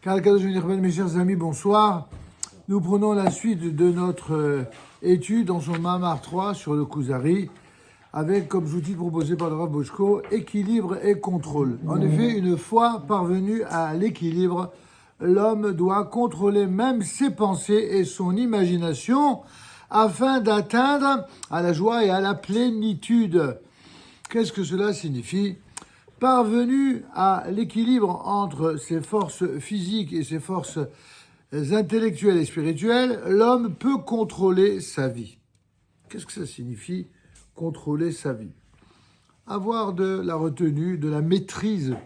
Car mes chers amis, bonsoir. Nous prenons la suite de notre étude dans son Mamar 3 sur le Kuzari, avec comme outil proposé par le Rav Boshko, équilibre et contrôle. En effet, une fois parvenu à l'équilibre, l'homme doit contrôler même ses pensées et son imagination afin d'atteindre à la joie et à la plénitude. Qu'est-ce que cela signifie ? Parvenu à l'équilibre entre ses forces physiques et ses forces intellectuelles et spirituelles, l'homme peut contrôler sa vie. Qu'est-ce que ça signifie, contrôler sa vie ? Avoir de la retenue, de la maîtrise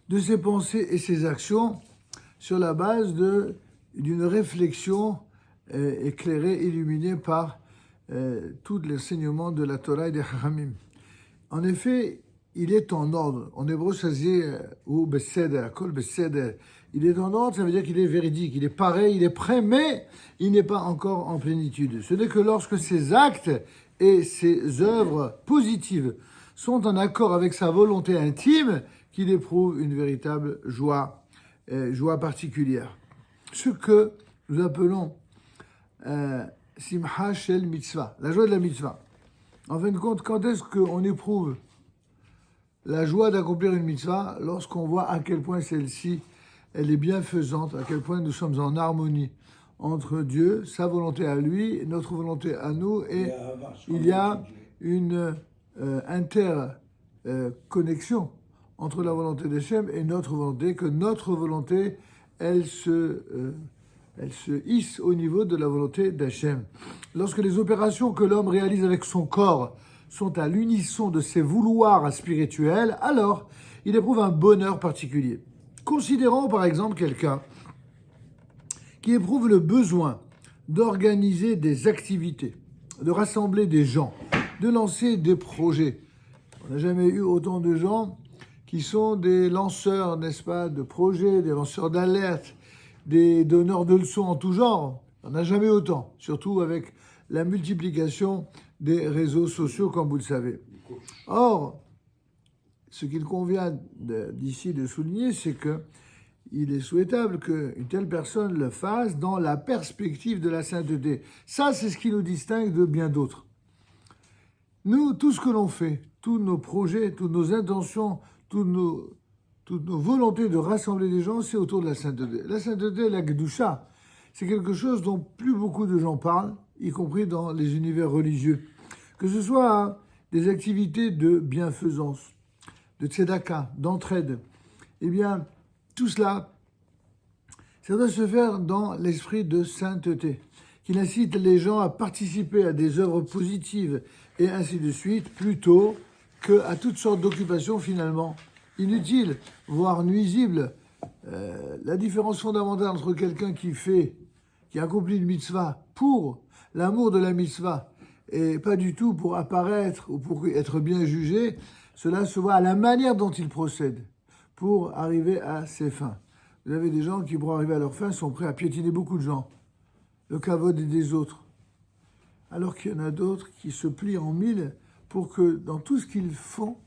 de ses pensées et ses actions sur la base d'une réflexion éclairée, illuminée par tout l'enseignement de la Torah et des Chachamim. En effet, il est en ordre. En hébreu, ça se dit ou beseder, kol beseder. Il est en ordre, ça veut dire qu'il est véridique, il est pareil, il est prêt, mais il n'est pas encore en plénitude. Ce n'est que lorsque ses actes et ses œuvres positives sont en accord avec sa volonté intime qu'il éprouve une véritable joie, joie particulière. Ce que nous appelons simcha shel mitzvah, la joie de la mitzvah. En fin de compte, quand est-ce qu'on éprouve la joie d'accomplir une mitzvah? Lorsqu'on voit à quel point celle-ci, elle est bienfaisante, à quel point nous sommes en harmonie entre Dieu, sa volonté à lui, notre volonté à nous, et il y a une interconnexion entre la volonté d'Hachem et notre volonté, que notre volonté, elle se hisse au niveau de la volonté d'Hachem. Lorsque les opérations que l'homme réalise avec son corps sont à l'unisson de ses vouloirs spirituels, alors il éprouve un bonheur particulier. Considérons par exemple quelqu'un qui éprouve le besoin d'organiser des activités, de rassembler des gens, de lancer des projets. On n'a jamais eu autant de gens qui sont des lanceurs, n'est-ce pas, de projets, des lanceurs d'alerte, des donneurs de leçons en tout genre. On n'a jamais autant, surtout avec la multiplication des réseaux sociaux, comme vous le savez. Or, ce qu'il convient d'ici de souligner, c'est qu'il est souhaitable qu'une telle personne le fasse dans la perspective de la sainteté. Ça, c'est ce qui nous distingue de bien d'autres. Nous, tout ce que l'on fait, tous nos projets, toutes nos intentions, toutes nos volontés de rassembler des gens, c'est autour de la sainteté. La sainteté, la Kedusha, c'est quelque chose dont plus beaucoup de gens parlent, y compris dans les univers religieux. Que ce soit des activités de bienfaisance, de tzedaka, d'entraide, eh bien, tout cela, ça doit se faire dans l'esprit de sainteté, qui incite les gens à participer à des œuvres positives et ainsi de suite, plutôt qu'à toutes sortes d'occupations finalement inutiles, voire nuisibles. La différence fondamentale entre quelqu'un qui accomplit une mitzvah pour l'amour de la mitzvah et pas du tout pour apparaître ou pour être bien jugé, cela se voit à la manière dont il procède pour arriver à ses fins. Vous avez des gens qui, pour arriver à leurs fins, sont prêts à piétiner beaucoup de gens, le kavod des autres, alors qu'il y en a d'autres qui se plient en mille pour que dans tout ce qu'ils font,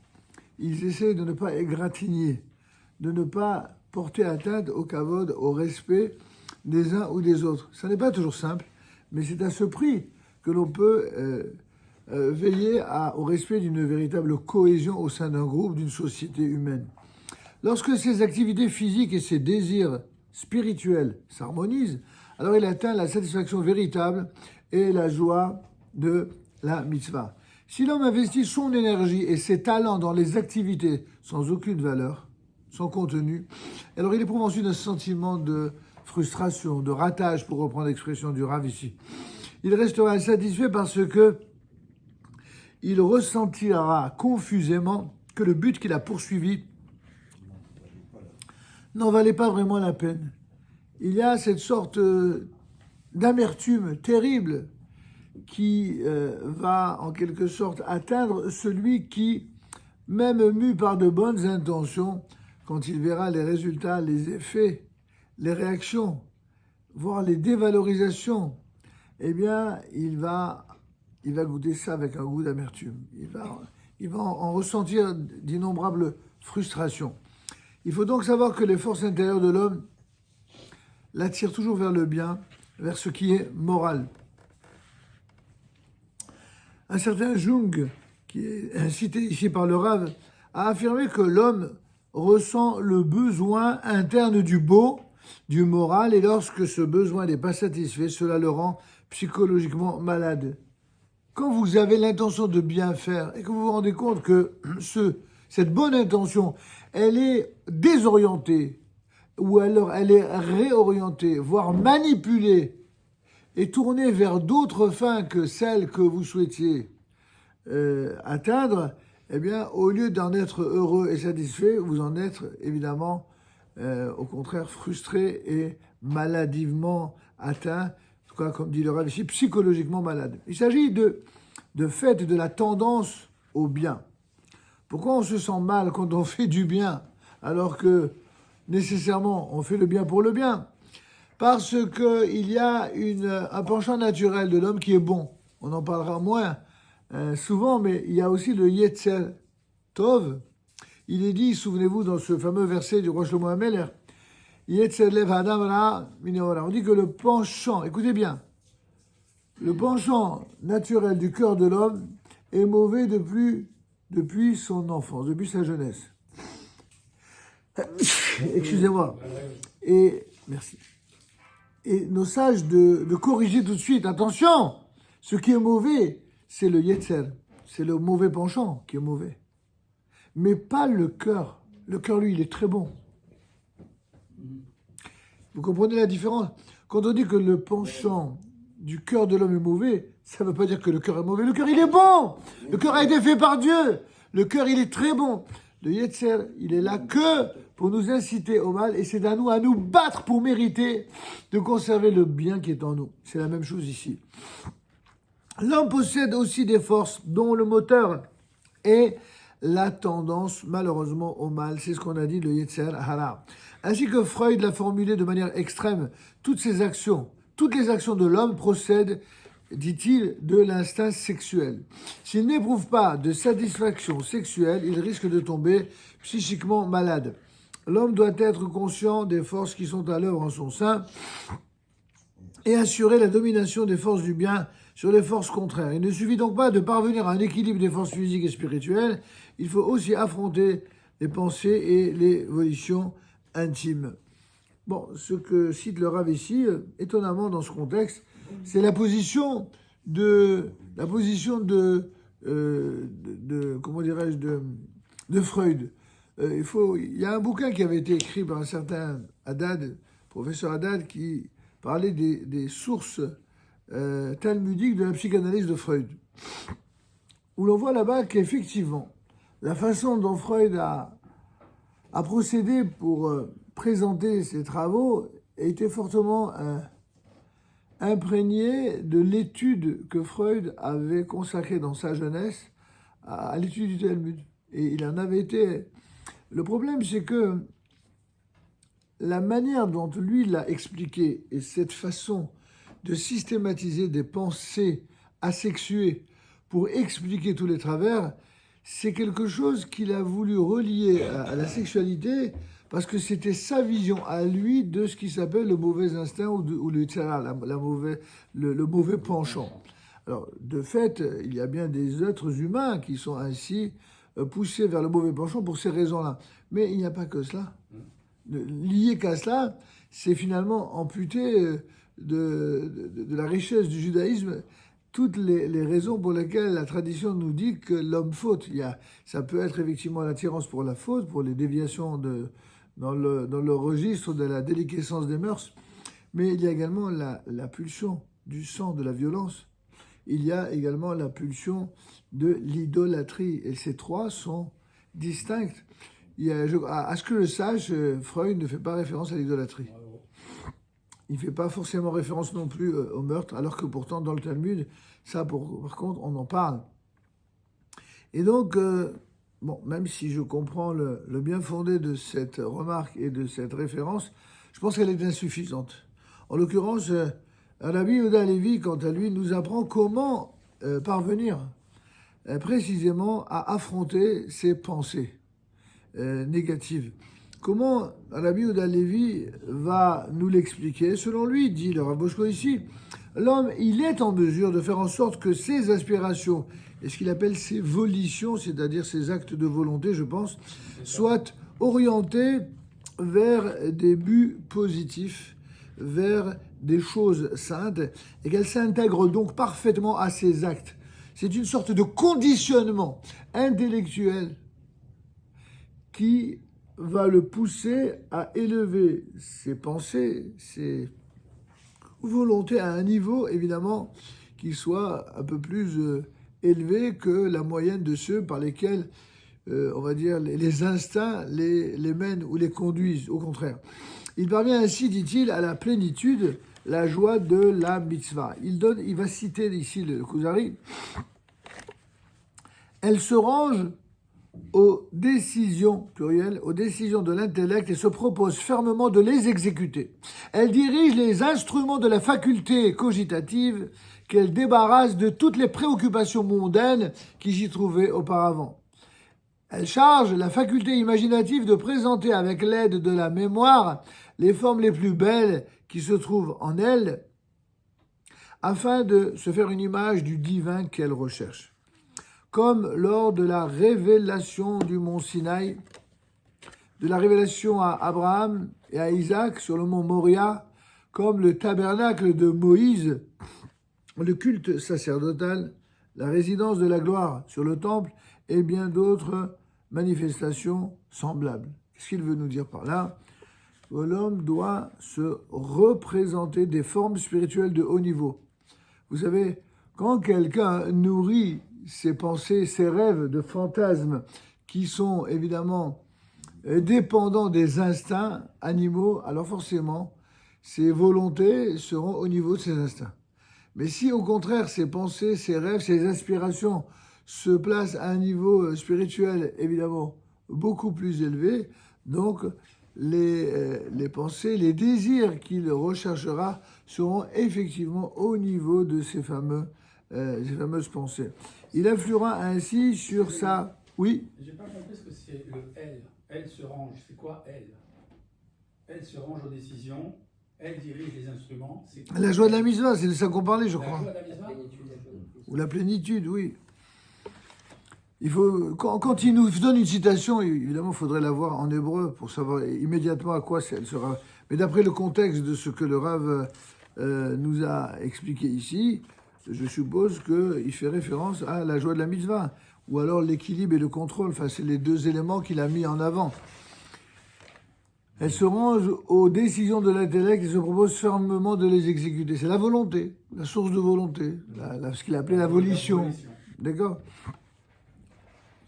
ils essayent de ne pas égratigner, de ne pas porter atteinte au kavod, au respect des uns ou des autres. Ça n'est pas toujours simple, mais c'est à ce prix que l'on peut veiller au respect d'une véritable cohésion au sein d'un groupe, d'une société humaine. Lorsque ces activités physiques et ces désirs spirituels s'harmonisent, alors il atteint la satisfaction véritable et la joie de la mitzvah. Si l'homme investit son énergie et ses talents dans les activités sans aucune valeur, sans contenu, alors il éprouve ensuite un sentiment de frustration, de ratage, pour reprendre l'expression du Rav ici. Il restera insatisfait parce que il ressentira confusément que le but qu'il a poursuivi n'en valait pas vraiment la peine. Il y a cette sorte d'amertume terrible qui va en quelque sorte atteindre celui qui, même mu par de bonnes intentions, quand il verra les résultats, les effets, les réactions, voire les dévalorisations, eh bien, il va goûter ça avec un goût d'amertume. Il va en ressentir d'innombrables frustrations. Il faut donc savoir que les forces intérieures de l'homme l'attirent toujours vers le bien, vers ce qui est moral. Un certain Jung, qui est cité ici par le Rav, a affirmé que l'homme ressent le besoin interne du beau, du moral, et lorsque ce besoin n'est pas satisfait, cela le rend psychologiquement malade. Quand vous avez l'intention de bien faire et que vous vous rendez compte que cette bonne intention, elle est désorientée, ou alors elle est réorientée, voire manipulée, et tournée vers d'autres fins que celles que vous souhaitiez atteindre, eh bien, au lieu d'en être heureux et satisfait, vous en êtes évidemment, au contraire, frustré et maladivement atteint, en tout cas, comme dit le Rav ici, psychologiquement malade. Il s'agit de fait de la tendance au bien. Pourquoi on se sent mal quand on fait du bien, alors que nécessairement on fait le bien pour le bien? Parce qu'il y a un penchant naturel de l'homme qui est bon. On en parlera moins souvent, mais il y a aussi le Yetzer Tov. Il est dit, souvenez-vous, dans ce fameux verset du roi Shlomo HaMelech, Yetzer Lev Adam Ra Mineora. On dit que le penchant, écoutez bien, le penchant naturel du cœur de l'homme est mauvais depuis son enfance, depuis sa jeunesse. Excusez-moi. Et merci. Et nos sages de corriger tout de suite. Attention, ce qui est mauvais, c'est le Yetzer. C'est le mauvais penchant qui est mauvais. Mais pas le cœur. Le cœur, lui, il est très bon. Vous comprenez la différence? Quand on dit que le penchant du cœur de l'homme est mauvais, ça ne veut pas dire que le cœur est mauvais. Le cœur, il est bon. Le cœur a été fait par Dieu. Le cœur, il est très bon. Le Yetzer, il est là que pour nous inciter au mal, et c'est à nous battre pour mériter de conserver le bien qui est en nous. C'est la même chose ici. L'homme possède aussi des forces dont le moteur est la tendance, malheureusement, au mal. C'est ce qu'on a dit, le Yetzer Hara. Ainsi que Freud l'a formulé de manière extrême, toutes les actions de l'homme procèdent, dit-il, de l'instinct sexuel. S'il n'éprouve pas de satisfaction sexuelle, il risque de tomber psychiquement malade. L'homme doit être conscient des forces qui sont à l'œuvre en son sein et assurer la domination des forces du bien sur les forces contraires. Il ne suffit donc pas de parvenir à un équilibre des forces physiques et spirituelles, il faut aussi affronter les pensées et les volitions intimes. Bon, ce que cite le Rav ici, étonnamment dans ce contexte, c'est la position de comment dirais-je, de Freud. Il y a un bouquin qui avait été écrit par un certain Haddad, professeur Haddad, qui parlait des sources talmudiques de la psychanalyse de Freud, où l'on voit là-bas qu'effectivement, la façon dont Freud a procédé pour présenter ses travaux était fortement imprégné de l'étude que Freud avait consacrée dans sa jeunesse à l'étude du Talmud. Et il en avait été... Le problème, c'est que la manière dont lui l'a expliqué et cette façon de systématiser des pensées asexuées pour expliquer tous les travers, c'est quelque chose qu'il a voulu relier à la sexualité parce que c'était sa vision à lui de ce qui s'appelle le mauvais instinct ou le tzara, le mauvais penchant. Alors, de fait, il y a bien des êtres humains qui sont ainsi poussés vers le mauvais penchant pour ces raisons-là. Mais il n'y a pas que cela. Lié qu'à cela, c'est finalement amputer de la richesse du judaïsme toutes les raisons pour lesquelles la tradition nous dit que l'homme faute. Ça peut être effectivement l'attirance pour la faute, pour les déviations dans le registre de la déliquescence des mœurs, mais il y a également la pulsion du sang, de la violence. Il y a également la pulsion de l'idolâtrie. Et ces trois sont distincts. À ce que je sache, Freud ne fait pas référence à l'idolâtrie. Il ne fait pas forcément référence non plus au meurtre, alors que pourtant, dans le Talmud, ça, par contre, on en parle. Et donc, même si je comprends le bien fondé de cette remarque et de cette référence, je pense qu'elle est insuffisante. En l'occurrence, Rabbi Yehuda Halevi, quant à lui, nous apprend comment parvenir précisément à affronter ces pensées négatives. Comment Rabbi Yehuda Levi va nous l'expliquer? Selon lui, dit le Rav Boshko ici, l'homme, il est en mesure de faire en sorte que ses aspirations et ce qu'il appelle ses volitions, c'est-à-dire ses actes de volonté, je pense, soient orientés vers des buts positifs, vers des choses saintes, et qu'elles s'intègrent donc parfaitement à ses actes. C'est une sorte de conditionnement intellectuel qui va le pousser à élever ses pensées, ses volontés à un niveau, évidemment, qui soit un peu plus élevé que la moyenne de ceux par lesquels, on va dire, les instincts les mènent ou les conduisent, au contraire. Il parvient ainsi, dit-il, à la plénitude, la joie de la mitzvah. Il va citer ici le Kuzari. Elle se range aux décisions, pluriel, aux décisions de l'intellect et se propose fermement de les exécuter. Elle dirige les instruments de la faculté cogitative qu'elle débarrasse de toutes les préoccupations mondaines qui s'y trouvaient auparavant. Elle charge la faculté imaginative de présenter avec l'aide de la mémoire les formes les plus belles qui se trouvent en elle afin de se faire une image du divin qu'elle recherche. Comme lors de la révélation du mont Sinaï, de la révélation à Abraham et à Isaac sur le mont Moria, comme le tabernacle de Moïse, le culte sacerdotal, la résidence de la gloire sur le temple et bien d'autres manifestations semblables. Qu'est-ce qu'il veut nous dire par là? L'homme doit se représenter des formes spirituelles de haut niveau. Vous savez, quand quelqu'un nourrit ses pensées, ses rêves de fantasmes qui sont évidemment dépendants des instincts animaux, alors forcément, ses volontés seront au niveau de ses instincts. Mais si au contraire, ses pensées, ses rêves, ses aspirations se placent à un niveau spirituel évidemment beaucoup plus élevé, donc les pensées, les désirs qu'il recherchera seront effectivement au niveau de ces fameuses pensées. Il influera ainsi sur sa... Oui? J'ai pas compris ce que c'est le elle. Elle se range. C'est quoi elle? Elle se range aux décisions. Elle dirige les instruments. La joie de la mitzvah, c'est de ça qu'on parlait, je crois. La joie de la mitzvah? Ou la plénitude, oui. Il faut, quand il nous donne une citation, évidemment, il faudrait la voir en hébreu pour savoir immédiatement à quoi elle sera. Mais d'après le contexte de ce que le Rav nous a expliqué ici, je suppose qu'il fait référence à la joie de la mitzvah, ou alors l'équilibre et le contrôle. Enfin, c'est les deux éléments qu'il a mis en avant. Elle se range aux décisions de l'intellect et se propose fermement de les exécuter. C'est la volonté, la source de volonté, ce qu'il appelait la volition. D'accord?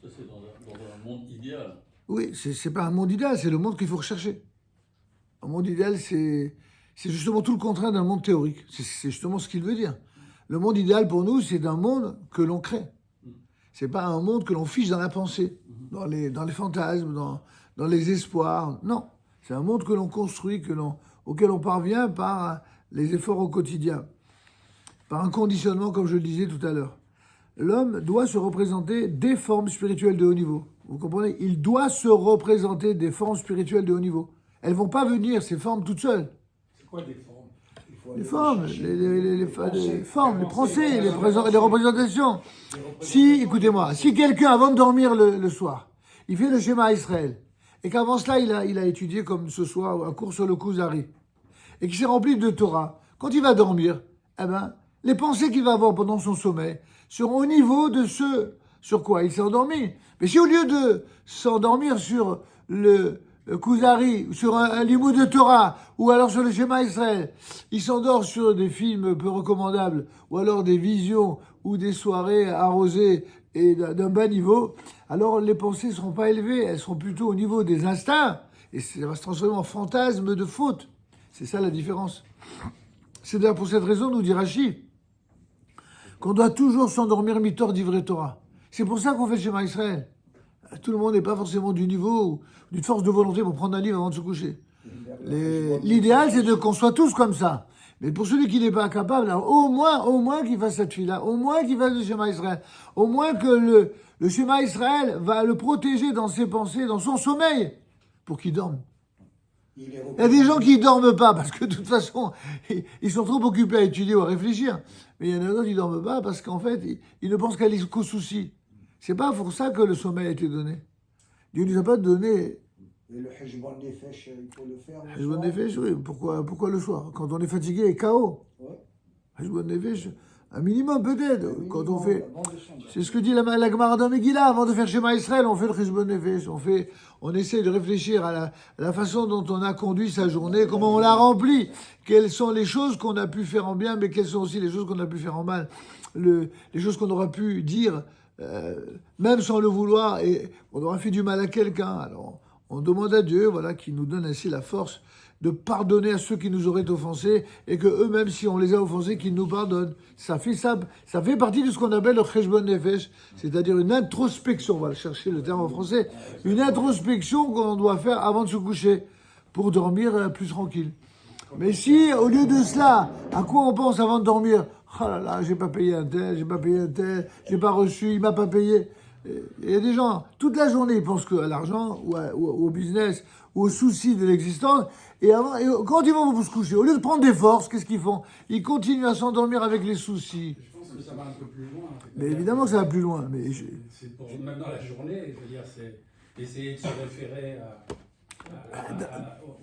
Ça, c'est dans un monde idéal. Oui, c'est pas un monde idéal, c'est le monde qu'il faut rechercher. Un monde idéal, c'est justement tout le contraire d'un monde théorique. C'est justement ce qu'il veut dire. Le monde idéal pour nous, c'est un monde que l'on crée. C'est pas un monde que l'on fiche dans la pensée, dans les fantasmes, dans les espoirs. Non, c'est un monde que l'on construit, auquel on parvient par les efforts au quotidien, par un conditionnement, comme je le disais tout à l'heure. L'homme doit se représenter des formes spirituelles de haut niveau. Vous comprenez? Il doit se représenter des formes spirituelles de haut niveau. Elles vont pas venir, ces formes, toutes seules. C'est quoi des formes? Les formes, les formes, les pensées, les représentations. Si, écoutez-moi, si quelqu'un, avant de dormir le soir, il fait le schéma Israël, et qu'avant cela, il a étudié, comme ce soir, un cours sur le Kuzari, et qu'il s'est rempli de Torah, quand il va dormir, eh ben, les pensées qu'il va avoir pendant son sommeil seront au niveau de ce sur quoi il s'est endormi. Mais si au lieu de s'endormir sur le Kuzari, sur un limoud de Torah, ou alors sur le schéma Israël, il s'endort sur des films peu recommandables, ou alors des visions, ou des soirées arrosées et d'un bas niveau, alors les pensées ne seront pas élevées, elles seront plutôt au niveau des instincts, et ça va se transformer en fantasme de faute. C'est ça la différence. C'est d'ailleurs pour cette raison, nous dit Rashi, qu'on doit toujours s'endormir mitor d'ivrei Torah. C'est pour ça qu'on fait le schéma Israël. Tout le monde n'est pas forcément du niveau, d'une force de volonté pour prendre un livre avant de se coucher. L'idéal, c'est qu'on soit tous comme ça. Mais pour celui qui n'est pas capable, alors au moins qu'il fasse cette fille-là, au moins qu'il fasse le schéma Israël, au moins que le schéma Israël va le protéger dans ses pensées, dans son sommeil. pour qu'ils dorment. Il Il y a des gens qui ne dorment pas parce que de toute façon, ils sont trop occupés à étudier ou à réfléchir. Mais il y en a d'autres qui ne dorment pas parce qu'en fait, ils ne pensent qu'aux soucis. C'est pas pour ça que le sommeil a été donné. Dieu ne nous a pas donné. Et le hajban nefesh, il faut le faire. le Hajbon soir. Nefesh, oui. Pourquoi le soir? Quand on est fatigué et KO. Ouais. Hajbon Nefesh, un minimum peut-être. Un Quand minimum on fait. avant de s'endormir. C'est ce que dit la Gemara dans Megillah. Avant de faire Shema Israël, on fait le Hajbon Nefesh. On essaie de réfléchir à la façon dont on a conduit sa journée, comment on l'a remplie, quelles sont les choses qu'on a pu faire en bien, mais quelles sont aussi les choses qu'on a pu faire en mal, les choses qu'on aura pu dire, même sans le vouloir, et on aura fait du mal à quelqu'un. Alors, on demande à Dieu, voilà, qu'il nous donne ainsi la force de pardonner à ceux qui nous auraient offensés et que eux-mêmes, si on les a offensés, qu'ils nous pardonnent. Ça fait partie de ce qu'on appelle le Cheshbon Nefesh, c'est-à-dire une introspection, on va chercher le terme en français, une introspection qu'on doit faire avant de se coucher pour dormir plus tranquille. Mais si, au lieu de cela, à quoi on pense avant de dormir? Oh là là, j'ai pas payé un tel, j'ai pas reçu, il m'a pas payé. Il y a des gens, toute la journée, ils pensent à l'argent, ou au business, ou aux soucis de l'existence. Et quand ils vont se coucher, au lieu de prendre des forces, qu'est-ce qu'ils font? Ils continuent à s'endormir avec les soucis. Je pense que ça va un peu plus loin. Mais évidemment que ça va plus loin. Mais C'est pour, même dans la journée, je veux dire, c'est essayer de se référer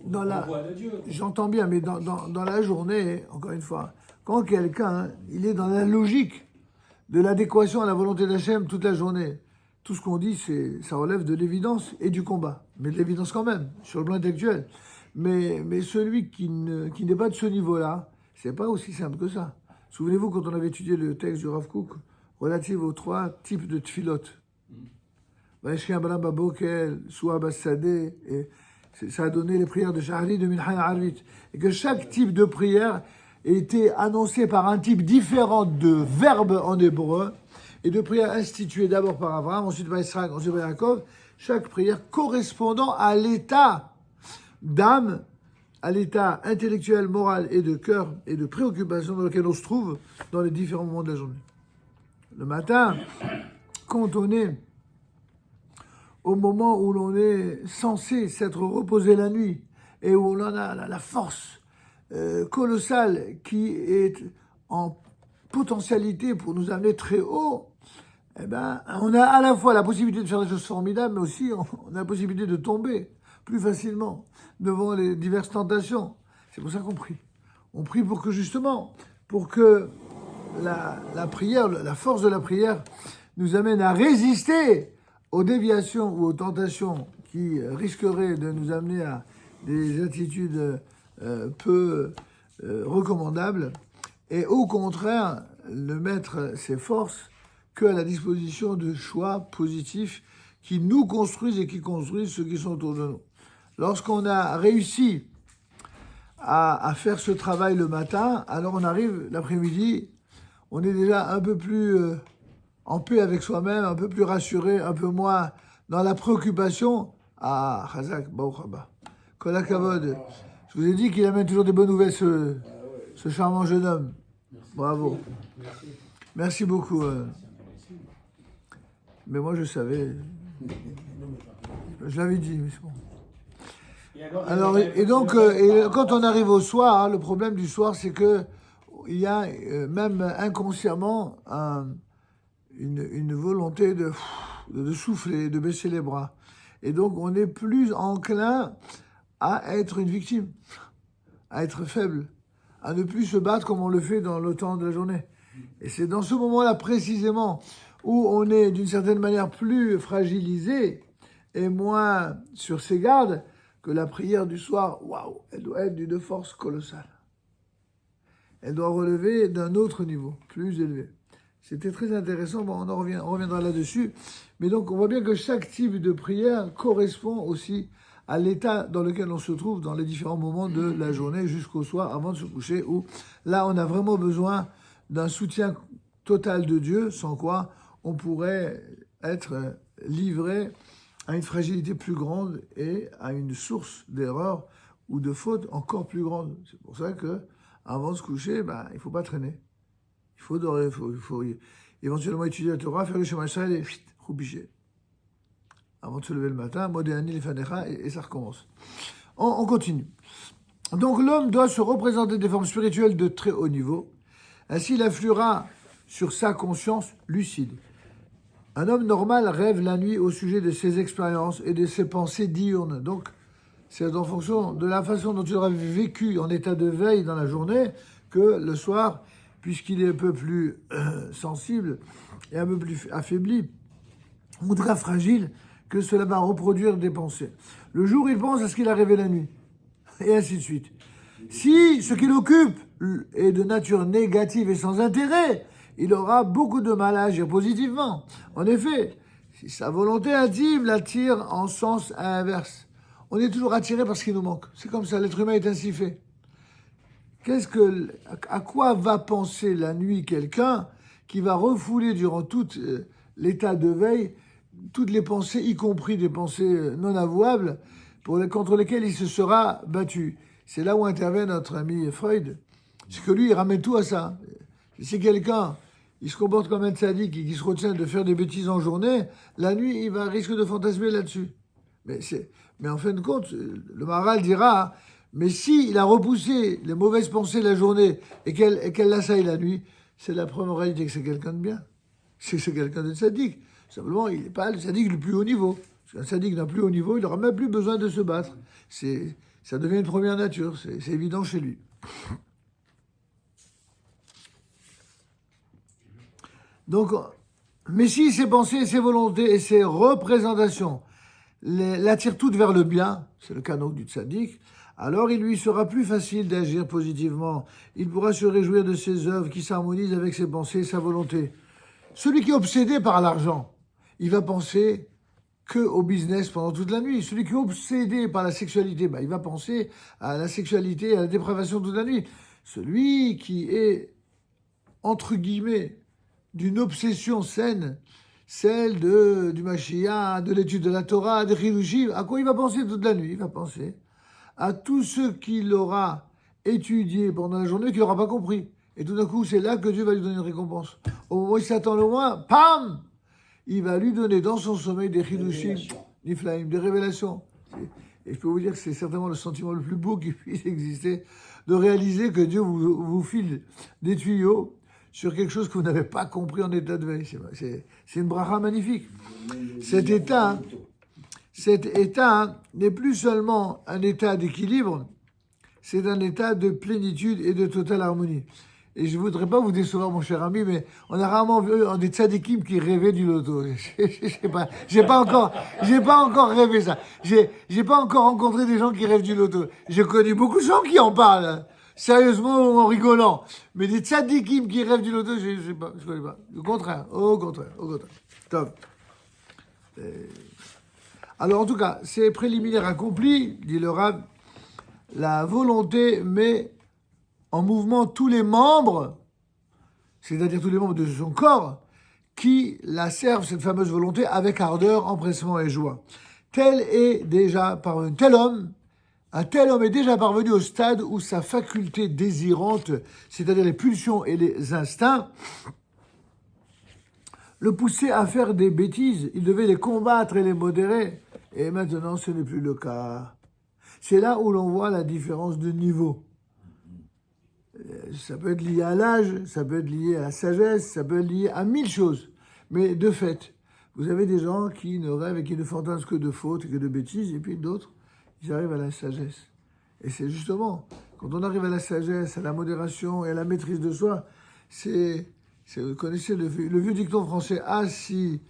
dans la voix de Dieu. J'entends bien, mais dans la journée, encore une fois, quand quelqu'un, il est dans la logique de l'adéquation à la volonté d'Hachem toute la journée, tout ce qu'on dit, ça relève de l'évidence et du combat. Mais de l'évidence quand même, sur le plan intellectuel. Mais celui qui n'est pas de ce niveau-là, c'est pas aussi simple que ça. Souvenez-vous quand on avait étudié le texte du Rav Kook relatif aux 3 types de tfilot. Vaishkei Abraham Bokel, Soua Bassadeh, et ça a donné les prières de Shahri, de Minhan Arvit. Et que chaque type de prière était annoncé par un type différent de verbe en hébreu, et de prières instituées d'abord par Abraham, ensuite par Israël, ensuite par Yaakov, chaque prière correspondant à l'état d'âme, à l'état intellectuel, moral et de cœur et de préoccupation dans lequel on se trouve dans les différents moments de la journée. Le matin, quand on est au moment où l'on est censé s'être reposé la nuit et où on en a la force colossale qui est en potentialité pour nous amener très haut, eh ben, on a à la fois la possibilité de faire des choses formidables, mais aussi on a la possibilité de tomber plus facilement devant les diverses tentations. C'est pour ça qu'on prie. On prie pour que justement, pour que la prière, la force de la prière nous amène à résister aux déviations ou aux tentations qui risqueraient de nous amener à des attitudes peu recommandables, et au contraire, ne mettre ses forces qu'à la disposition de choix positifs qui nous construisent et qui construisent ceux qui sont autour de nous. Lorsqu'on a réussi à faire ce travail le matin, alors on arrive l'après-midi, on est déjà un peu plus en paix avec soi-même, un peu plus rassuré, un peu moins dans la préoccupation. Ah, Chazak, Baruch Haba. Kol HaKavod. Je vous ai dit qu'il amène toujours des bonnes nouvelles, ce charmant jeune homme. Bravo. Merci beaucoup. Mais moi, je savais. Je l'avais dit, mais c'est bon. Alors, et donc, quand on arrive au soir, le problème du soir, c'est que il y a même inconsciemment une volonté de souffler, de baisser les bras. Et donc, on est plus enclin à être une victime, à être faible, à ne plus se battre comme on le fait dans le temps de la journée. Et c'est dans ce moment-là précisément où on est d'une certaine manière plus fragilisé et moins sur ses gardes que la prière du soir, waouh, elle doit être d'une force colossale. Elle doit relever d'un autre niveau, plus élevé. C'était très intéressant, bon, on reviendra là-dessus. Mais donc, on voit bien que chaque type de prière correspond aussi à l'état dans lequel on se trouve dans les différents moments de la journée jusqu'au soir, avant de se coucher, où là, on a vraiment besoin d'un soutien total de Dieu, sans quoi on pourrait être livré à une fragilité plus grande et à une source d'erreur ou de faute encore plus grande. C'est pour ça que avant de se coucher, il ne faut pas traîner. Il faut dormir, il faut éventuellement étudier la Torah, faire le chemin Israël et roupicher. avant de se lever le matin, Modéani Lefanecha, et ça recommence. On continue. Donc l'homme doit se représenter des formes spirituelles de très haut niveau. Ainsi, il influera sur sa conscience lucide. Un homme normal rêve la nuit au sujet de ses expériences et de ses pensées diurnes. Donc, c'est en fonction de la façon dont il aura vécu en état de veille dans la journée que le soir, puisqu'il est un peu plus sensible et un peu plus affaibli, ou en tout cas fragile, que cela va reproduire des pensées. Le jour, il pense à ce qu'il a rêvé la nuit, et ainsi de suite. Si ce qui l'occupe est de nature négative et sans intérêt, il aura beaucoup de mal à agir positivement. En effet, si sa volonté intime l'attire en sens inverse, on est toujours attiré par ce qui nous manque. C'est comme ça, l'être humain est ainsi fait. À quoi va penser la nuit quelqu'un qui va refouler durant tout l'état de veille toutes les pensées, y compris des pensées non avouables, contre lesquelles il se sera battu? C'est là où intervient notre ami Freud. C'est que lui, il ramène tout à ça. Si quelqu'un, il se comporte comme un tzaddik et qui se retient de faire des bêtises en journée, la nuit, il va risque de fantasmer là-dessus. Mais en fin de compte, le Maharal dira, mais si il a repoussé les mauvaises pensées la journée et qu'elle l'assaille la nuit, c'est la preuve en réalité que c'est quelqu'un de bien. C'est quelqu'un de tzaddik. Simplement, il n'est pas le tzaddik le plus haut niveau. Parce qu'un tzaddik d'un plus haut niveau, il n'aura même plus besoin de se battre. Ça devient une première nature, c'est évident chez lui. Donc, mais si ses pensées, ses volontés et ses représentations l'attirent toutes vers le bien, c'est le cas donc du tzaddik, alors il lui sera plus facile d'agir positivement. Il pourra se réjouir de ses œuvres qui s'harmonisent avec ses pensées et sa volonté. Celui qui est obsédé par l'argent, il va penser qu'au business pendant toute la nuit. Celui qui est obsédé par la sexualité, il va penser à la sexualité, à la dépravation toute la nuit. Celui qui est, entre guillemets, d'une obsession saine, celle du Mashiach, de l'étude de la Torah, des Chidushim, à quoi il va penser toute la nuit? Il va penser à tout ce qu'il aura étudié pendant la journée qu'il n'aura pas compris. Et tout d'un coup, c'est là que Dieu va lui donner une récompense. Au moment où il s'attend le moins, pam, il va lui donner dans son sommeil des Chidushim, Niflaim, des révélations. Et je peux vous dire que c'est certainement le sentiment le plus beau qui puisse exister, de réaliser que Dieu vous file des tuyaux sur quelque chose que vous n'avez pas compris en état de veille. C'est une bracha magnifique. Cet état n'est plus seulement un état d'équilibre, c'est un état de plénitude et de totale harmonie. Et je ne voudrais pas vous décevoir, mon cher ami, mais on a rarement vu des tzadikim qui rêvaient du loto. Je sais pas, j'ai pas encore rêvé ça. J'ai pas encore rencontré des gens qui rêvent du loto. J'ai connu beaucoup de gens qui en parlent, sérieusement ou en rigolant. Mais des tzadikim qui rêvent du loto, je connais pas. Au contraire. Top. Alors, en tout cas, c'est préliminaire accompli, dit le Rav. La volonté met en mouvement tous les membres, c'est-à-dire tous les membres de son corps, qui la servent, cette fameuse volonté, avec ardeur, empressement et joie. Un tel homme est déjà parvenu au stade où sa faculté désirante, c'est-à-dire les pulsions et les instincts, le poussait à faire des bêtises. Il devait les combattre et les modérer. Et maintenant, ce n'est plus le cas. C'est là où l'on voit la différence de niveau. Ça peut être lié à l'âge, ça peut être lié à la sagesse, ça peut être lié à 1000 choses. Mais de fait, vous avez des gens qui ne rêvent et qui ne fantasment que de fautes et que de bêtises, et puis d'autres, ils arrivent à la sagesse. Et c'est justement, quand on arrive à la sagesse, à la modération et à la maîtrise de soi, vous connaissez le vieux dicton français, si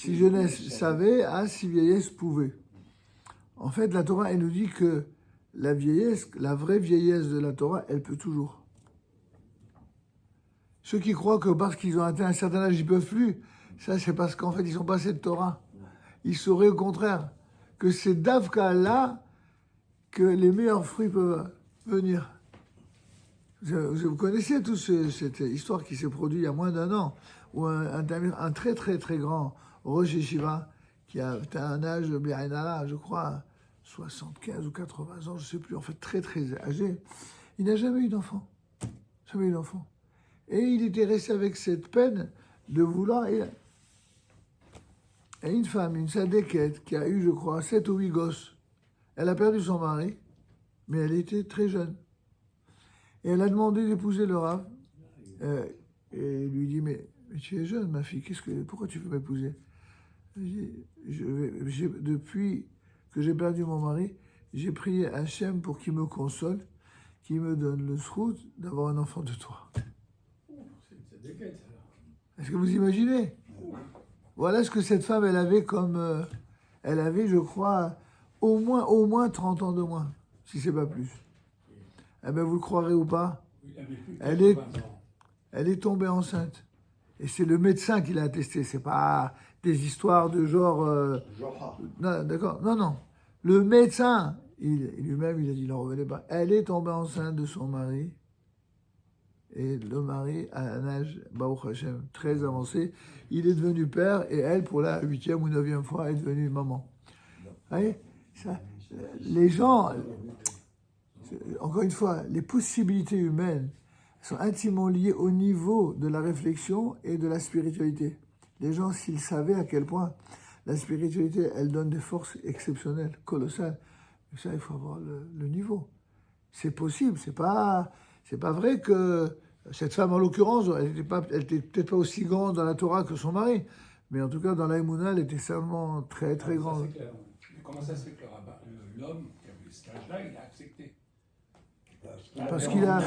jeunesse savait, si vieillesse pouvait. En fait, la Torah, elle nous dit que la vieillesse, la vraie vieillesse de la Torah, elle peut toujours. Ceux qui croient que parce qu'ils ont atteint un certain âge, ils ne peuvent plus, ça c'est parce qu'en fait, ils sont passés de Torah. Ils sauraient au contraire que c'est d'Avka là que les meilleurs fruits peuvent venir. Vous connaissez tous cette histoire qui s'est produite il y a moins d'1 an, où un très très très grand Rosh Yeshiva, qui a atteint un âge, je crois, 75 ou 80 ans, je ne sais plus, en fait très très âgé, il n'a jamais eu d'enfant. Jamais eu d'enfant. Et il était resté avec cette peine de vouloir... Et une femme, une sadéquette, qui a eu, je crois, 7 ou 8 gosses, elle a perdu son mari, mais elle était très jeune. Et elle a demandé d'épouser le Rav. Et il lui dit, mais tu es jeune, ma fille, pourquoi tu veux m'épouser? Depuis que j'ai perdu mon mari, j'ai prié Hachem pour qu'il me console, qu'il me donne le srout d'avoir un enfant de toi. C'est des quêtes, alors. Est-ce que vous imaginez? Voilà ce que cette femme, elle avait comme... elle avait, je crois, au moins 30 ans de moins, si c'est pas plus. Eh bien, vous le croirez ou pas, Il avait plus de elle est, 80 ans. elle est tombée enceinte. Et c'est le médecin qui l'a attesté. C'est pas des histoires de genre... Joha. non, d'accord, non. Le médecin, lui-même, il a dit, il n'en revenait pas. Elle est tombée enceinte de son mari. Et le mari, à un âge, Baruch Hashem, très avancé, il est devenu père. Et elle, pour la 8e ou 9e fois, est devenue maman. Vous voyez, les gens... Encore une fois, les possibilités humaines sont intimement liées au niveau de la réflexion et de la spiritualité. Les gens, s'ils savaient à quel point la spiritualité, elle donne des forces exceptionnelles, colossales, mais ça, il faut avoir le niveau. C'est possible, c'est pas vrai que cette femme, en l'occurrence, elle était peut-être pas aussi grande dans la Torah que son mari, mais en tout cas, dans la Emouna, elle était certainement très, très grande. Ça, c'est clair. Mais comment ça se fait que l'homme qui avait cet âge-là, il a accepté? Parce qu'il a...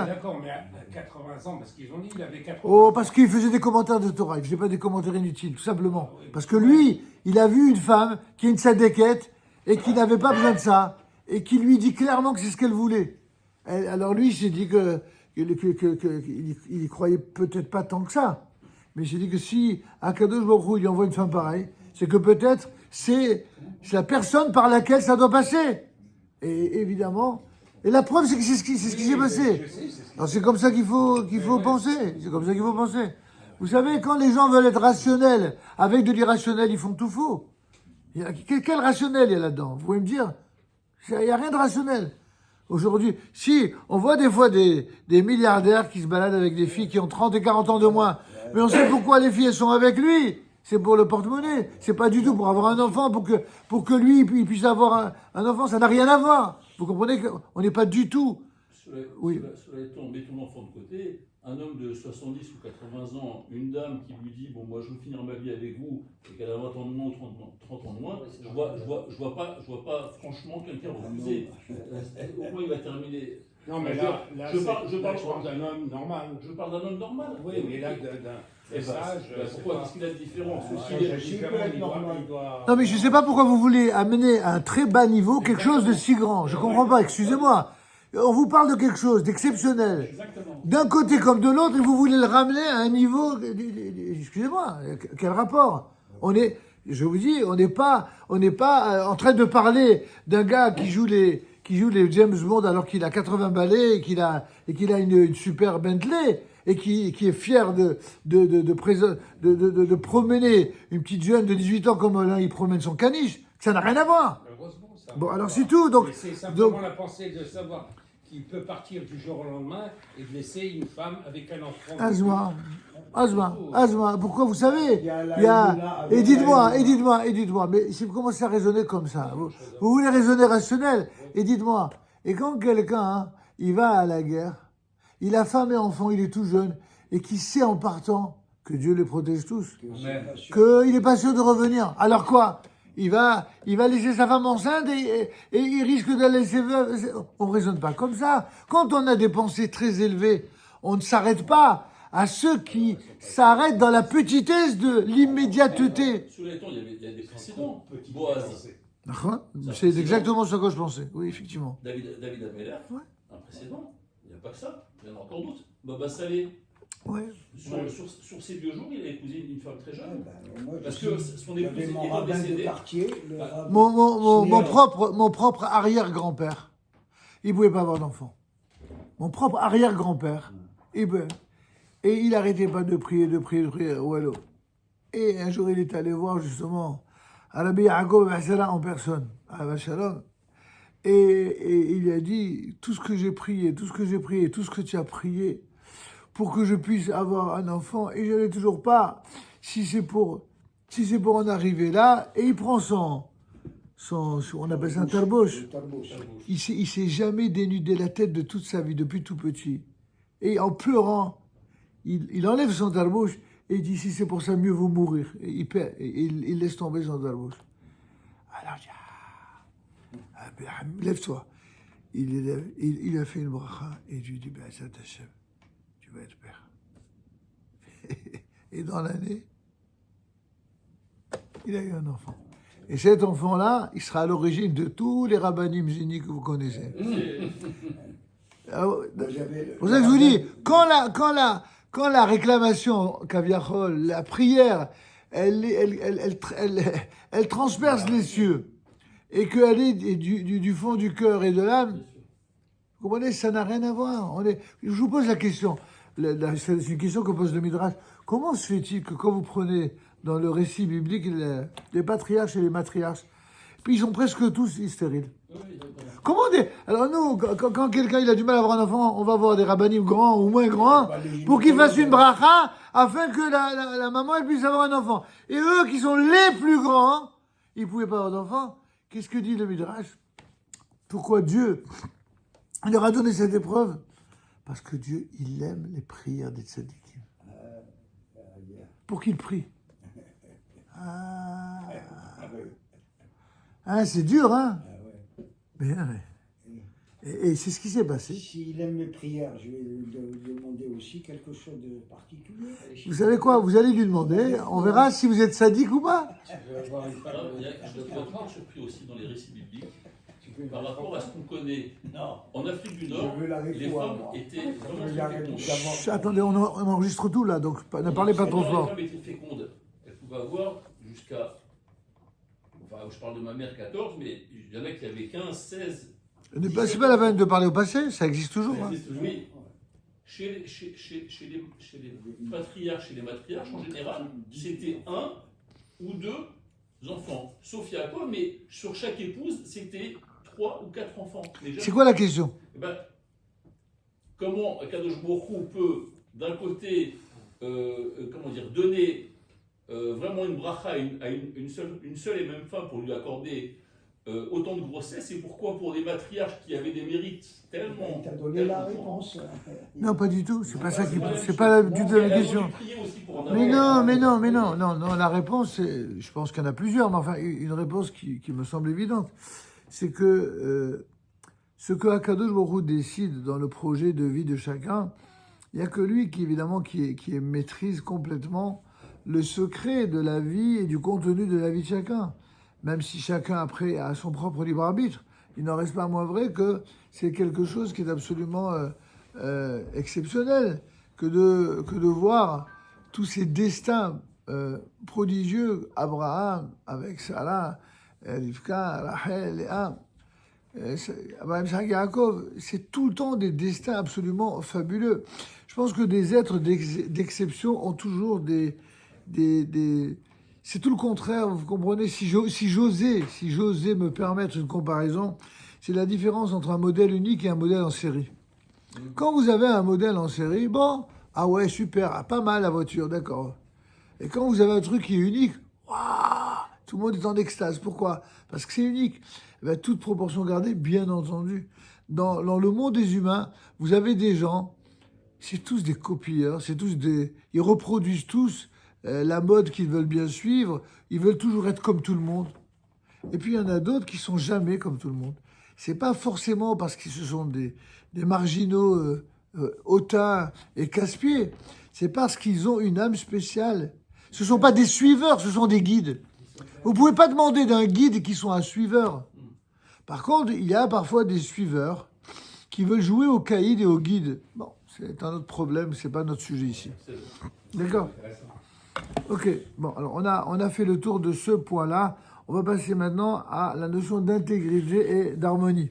D'accord, mais à 80 ans, parce qu'ils ont dit qu'il avait 80 ans. Oh, parce qu'il faisait des commentaires de Torah. Il faisait pas des commentaires inutiles, tout simplement. Parce que lui, il a vu une femme qui est une sadéquette et qui n'avait pas besoin de ça et qui lui dit clairement que c'est ce qu'elle voulait. Alors lui, il s'est dit qu'il y croyait peut-être pas tant que ça. Mais il s'est dit que si Akadosh Baruch Hu, il lui envoie une femme pareille, c'est que peut-être c'est la personne par laquelle ça doit passer. Et évidemment, et la preuve, c'est que c'est ce qui s'est passé. Alors c'est comme ça qu'il faut penser. C'est comme ça qu'il faut penser. Vous savez, quand les gens veulent être rationnels avec de l'irrationnel, ils font tout faux. Quel rationnel il y a là-dedans? Vous pouvez me dire? Il n'y a rien de rationnel. Aujourd'hui, si on voit des fois des milliardaires qui se baladent avec des filles qui ont 30 et 40 ans de moins, mais on sait pourquoi les filles elles sont avec lui. C'est pour le porte-monnaie. C'est pas du tout pour avoir un enfant, pour que lui il puisse avoir un enfant. Ça n'a rien à voir. Vous comprenez qu'on n'est pas du tout. Oui. Cela étant, mettons l'enfant de côté. Un homme de 70 ou 80 ans, une dame qui lui dit bon moi je veux finir ma vie avec vous et qu'elle a 20 ans de moins ou 30 ans de moins, je vois pas franchement quelqu'un refuser. Au moins il va terminer. Non mais là je parle d'un homme normal. Je parle d'un homme normal. Oui, mais là d'un sage. Pourquoi? Qu'est-ce qu'il a de différent? Non mais je sais pas pourquoi vous voulez amener à un très bas niveau quelque chose de si grand. Je comprends pas, excusez-moi. On vous parle de quelque chose d'exceptionnel. D'un côté comme de l'autre, et vous voulez le ramener à un niveau... Excusez-moi, quel rapport? Je vous dis, on n'est pas en train de parler d'un gars qui joue les James Bond alors qu'il a 80 balais et qu'il a une super Bentley et qui est fier de promener une petite jeune de 18 ans comme là il promène son caniche. Ça n'a rien à voir. Bon, alors c'est tout. Donc, c'est simplement la pensée de savoir qu'il peut partir du jour au lendemain et de laisser une femme avec un enfant. Asma, pourquoi vous savez et dites-moi, mais si vous commencez à raisonner comme ça, vous voulez raisonner rationnel, et dites-moi, et quand quelqu'un, il va à la guerre, il a femme et enfant, il est tout jeune, et qui sait en partant que Dieu les protège tous, qu'il n'est pas sûr de revenir, alors quoi? Il va laisser sa femme enceinte et il risque de la laisser veuve. On ne raisonne pas comme ça. Quand on a des pensées très élevées, on ne s'arrête pas à ceux qui s'arrêtent dans la petitesse de l'immédiateté. Sous les temps, il y a des précédents. Boaz. C'est exactement ce que je pensais. Oui, effectivement. David Ameller, un précédent. Il n'y a pas que ça. Il y en a encore d'autres. Baba Salé. Ouais. Sur ses vieux jours, il a épousé une femme très jeune. Parce que son épouse est décédée. Mon propre arrière-grand-père, il ne pouvait pas avoir d'enfant. Mon propre arrière-grand-père, et il n'arrêtait pas de prier, Wallo. Et un jour, il est allé voir justement Rabbi Yaakov en personne, à Shalom. Et il a dit, tout ce que j'ai prié, tout ce que tu as prié, pour que je puisse avoir un enfant, et je n'ai toujours pas. si c'est pour en arriver là, et il prend on appelle ça un tarbouche. Le tarbouche. Il s'est jamais dénudé la tête de toute sa vie, depuis tout petit. Et en pleurant, il enlève son tarbouche et il dit, si c'est pour ça, mieux vaut mourir. Et il laisse tomber son tarbouche. Alors, il dit, lève-toi. Il a fait une bracha et il lui dit, ben, ça t'achève. Tu vas être père. Et dans l'année, il a eu un enfant. Et cet enfant-là, il sera à l'origine de tous les rabbinim zini que vous connaissez. Alors, c'est pour ça que je vous dis, quand la réclamation, Kaviachol, la prière, elle transperce les cieux, et qu'elle est du fond du cœur et de l'âme, vous comprenez, ça n'a rien à voir. Je vous pose la question, c'est une question que pose le Midrash. Comment se fait-il que quand vous prenez dans le récit biblique les patriarches et les matriarches, puis ils sont presque tous stériles? Comment dire? Alors nous, quand quelqu'un il a du mal à avoir un enfant, on va voir des rabbinim grands ou moins grands pour qu'ils fassent une bracha afin que la maman elle puisse avoir un enfant. Et eux qui sont les plus grands, ils ne pouvaient pas avoir d'enfant. Qu'est-ce que dit le Midrash? Pourquoi Dieu il leur a donné cette épreuve? Parce que Dieu, il aime les prières des tzadikim. Pour qu'ils prient. C'est dur, hein? Mais, et c'est ce qui s'est passé. S'il aime mes prières, je vais lui demander aussi quelque chose de particulier. Vous savez quoi? Vous allez lui demander, on verra si vous êtes sadique ou pas. Je suis vraiment surpris aussi dans les récits bibliques par rapport à ce qu'on connaît. En Afrique du Nord, les femmes étaient vraiment fécondes. Chut, attendez, on enregistre tout là, donc ne parlez pas trop fort. Les femmes étaient fécondes. Elles pouvaient avoir jusqu'à... Enfin, je parle de ma mère 14, mais il y en a qui avaient 15, 16... C'est pas la peine de parler au passé, ça existe toujours. Ça Hein. existe toujours. Oui. Chez les patriarches et les matriarches, en général, c'était 1 ou 2 enfants. Sauf Yaakov, mais sur chaque épouse, c'était 3 ou 4 enfants. C'est quoi la question? Comment Kadosh Baruch Hu peut, d'un côté, donner vraiment une bracha à une seule et même femme pour lui accorder autant de grossesse, et pourquoi pour des matriarches qui avaient des mérites tellement... Tu as donné la réponse. Non, pas du tout, c'est pas ça qui... C'est pas du tout la question. Mais non, la réponse, je pense qu'il y en a plusieurs, mais enfin, une réponse qui me semble évidente, c'est que ce que Akadosh Baruch Hu décide dans le projet de vie de chacun, il n'y a que lui qui, évidemment, qui maîtrise complètement le secret de la vie et du contenu de la vie de chacun. Même si chacun, après, a son propre libre arbitre, il n'en reste pas moins vrai que c'est quelque chose qui est absolument exceptionnel que de voir tous ces destins prodigieux, Abraham avec Sarah, Rivka, Rachel, Léa, Abraham, Isaac, Yaakov, c'est tout le temps des destins absolument fabuleux. Je pense que des êtres d'exception ont toujours des c'est tout le contraire, vous comprenez. Si j'osais me permettre une comparaison, c'est la différence entre un modèle unique et un modèle en série. Quand vous avez un modèle en série, bon, ah ouais, super, pas mal la voiture, d'accord. Et quand vous avez un truc qui est unique, waouh, tout le monde est en extase. Pourquoi? Parce que c'est unique. Eh bien, toute proportion gardée, bien entendu. Dans le monde des humains, vous avez des gens, c'est tous des copieurs, ils reproduisent tous la mode qu'ils veulent bien suivre, ils veulent toujours être comme tout le monde. Et puis il y en a d'autres qui sont jamais comme tout le monde. C'est pas forcément parce qu'ils se sont des marginaux hautains et casse-pieds, c'est parce qu'ils ont une âme spéciale. Ce sont pas des suiveurs, ce sont des guides. Vous pouvez pas demander d'un guide qui soit un suiveur. Par contre, il y a parfois des suiveurs qui veulent jouer au caïd et au guide. Bon, c'est un autre problème, c'est pas notre sujet ici. D'accord ? Ok, bon, alors on a fait le tour de ce point-là. On va passer maintenant à la notion d'intégrité et d'harmonie.